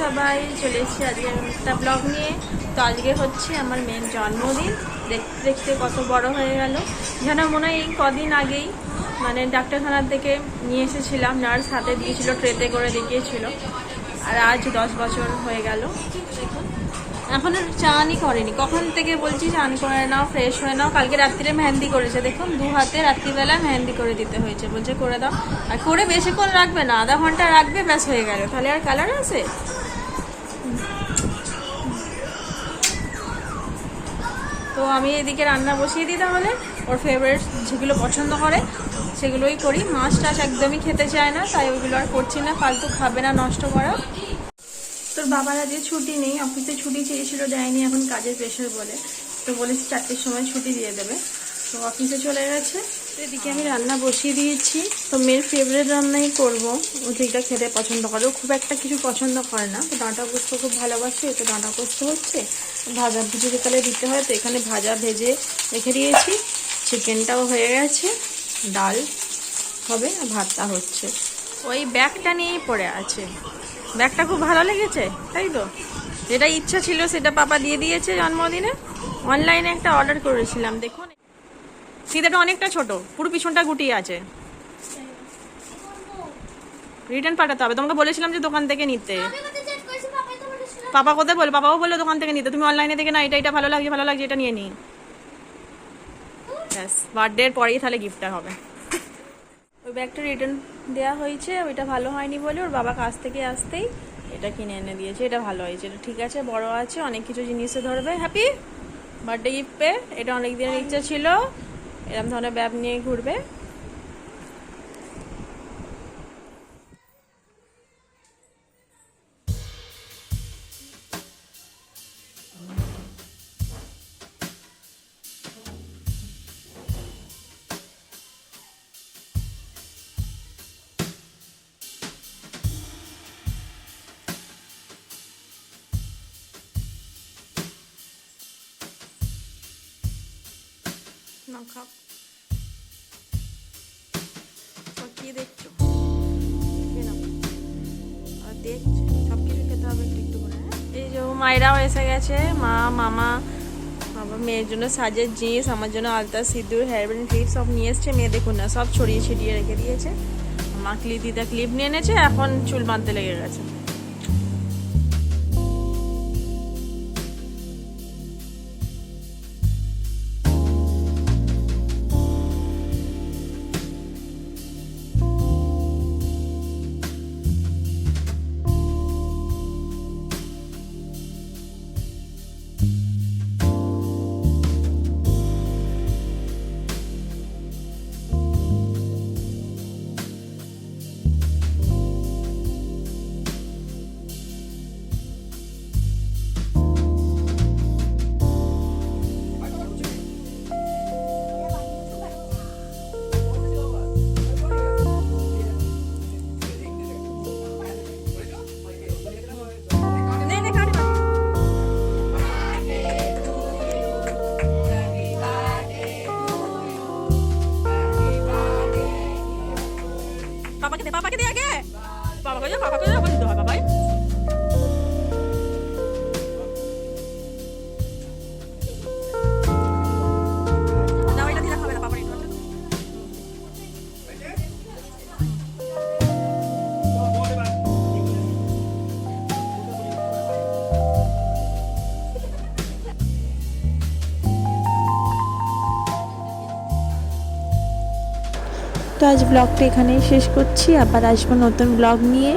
সবাই, চলে এসেছি আজকে একটা ব্লগ নিয়ে। তো আজকে হচ্ছে আমার মেয়ের জন্মদিন। দেখতে দেখতে কত বড় হয়ে গেল, যেন মনে হয় এই কদিন আগেই মানে ডাক্তারখানার থেকে নিয়ে এসেছিলাম, নার্স হাতে দিয়েছিল, ট্রেতে করে দেখিয়েছিল। আর আজ 10 বছর হয়ে গেল। দেখুন এখনো চানই করেনি, কখন থেকে বলছি চান করে নাও, ফ্রেশ হয়ে নাও। কালকে রাত্রিরে মেহেন্দি করেছে, দেখুন 2 হাতে রাত্রিবেলা মেহেন্দি করে দিতে হয়েছে, বলছে করে দাও। আর করে বেশিক্ষণ রাখবে না, আধা ঘন্টা রাখবে, ব্যাস হয়ে গেল। তাহলে আর কালার আছে? তো আমি এদিকে রান্না বসিয়ে দিই, তাহলে ওর ফেভারিট যেগুলো পছন্দ করে সেগুলোই করি। মাছ টাছ একদমই খেতে চায় না, তাই ওইগুলো আর করছি না, ফালতু খাবে না, নষ্ট করা। তোর বাবার আজকে ছুটি নেই, অফিসে ছুটি চেয়েছিল, দেয়নি, এখন কাজের প্রেশার বলে। তো বলেছি 4টের সময় ছুটি দিয়ে দেবে, তো অফিসে চলে গেছে। এদিকে আমি রান্না বসিয়ে দিয়েছি। তো মেয়ের ফেভারিট রান্নাই করবো, ও যেটা খেতে পছন্দ করে। ও খুব একটা কিছু পছন্দ করে না, তো ডাঁটা পোস্ত খুব ভালোবাসে, তো ডাঁটা পোস্ত হচ্ছে। ভাজা ভুজি যেকালে দিতে হয়, তো এখানে ভাজা ভেজে রেখে দিয়েছি। চিকেনটাও হয়ে গেছে, ডাল হবে, আর ভাতটা হচ্ছে। ওই ব্যাগটা নিয়েই পড়ে আছে। ব্যাগটা খুব ভালো লেগেছে, তাই তো? যেটা ইচ্ছা ছিল সেটা পাপা দিয়ে দিয়েছে জন্মদিনে। অনলাইনে একটা অর্ডার করেছিলাম, দেখুন ফিতেটা অনেকটা ছোট, পুরো পিছনটা গুটিয়ে আছে। রিটার্ন পাঠাতে হবে, তোমাকে বলেছিলাম যে দোকান থেকে নিতে। পাপা কোথায় বল, পাপাও বললো দোকান থেকে নিতে। তুমি অনলাইনে থেকে না, এটা ভালো লাগছে এটা নিয়ে নি। ব্যাস, বার্থডের পরেই তাহলে গিফটটা হবে। ওই ব্যাগটা রিটার্ন দেওয়া হয়েছে, ওইটা ভালো হয়নি বলে ওর বাবা কাছ থেকে আসতেই এটা কিনে এনে দিয়েছে। এটা ভালো হয়েছে, এটা ঠিক আছে, বড় আছে, অনেক কিছু জিনিসে ধরবে। Happy birthday gift pay. এটা অনেক দিনের ইচ্ছা ছিল, এরকম ধরনের ব্যাগ নিয়ে ঘুরবে। না খাও, কি দেখছো? দেখছো সব কিছু খেতে হবে একটু একটু করে। এই যে মায়েরাও এসে গেছে, মা মামা। আমার মেয়ের জন্য সাজের জিনিস, আমার জন্য আলতা, সিঁদুর, হেয়ার ব্যান্ড, ক্লিপ সব নিয়ে এসছে। মেয়ে দেখুন না, সব ছড়িয়ে ছিটিয়ে রেখে দিয়েছে। মা দিদা ক্লিপ নিয়ে এনেছে, এখন চুল বাঁধতে লেগে গেছে। পাপাকে দে আগে, পাপাকে আবার দিতে হয়। বাবাই না, ওইটা দিলে হবে না, পাপা একটু তো আজ ব্লগটা এখানেই শেষ করছি, আবার আসবো নতুন ব্লগ নিয়ে।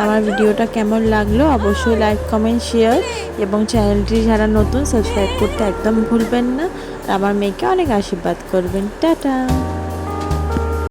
আমার ভিডিওটা কেমন লাগলো অবশ্যই লাইক, কমেন্ট, শেয়ার এবং চ্যানেলটি যারা নতুন সাবস্ক্রাইব করতে একদম ভুলবেন না। আর আমার মেয়েকে অনেক আশীর্বাদ করবেন। টাটা।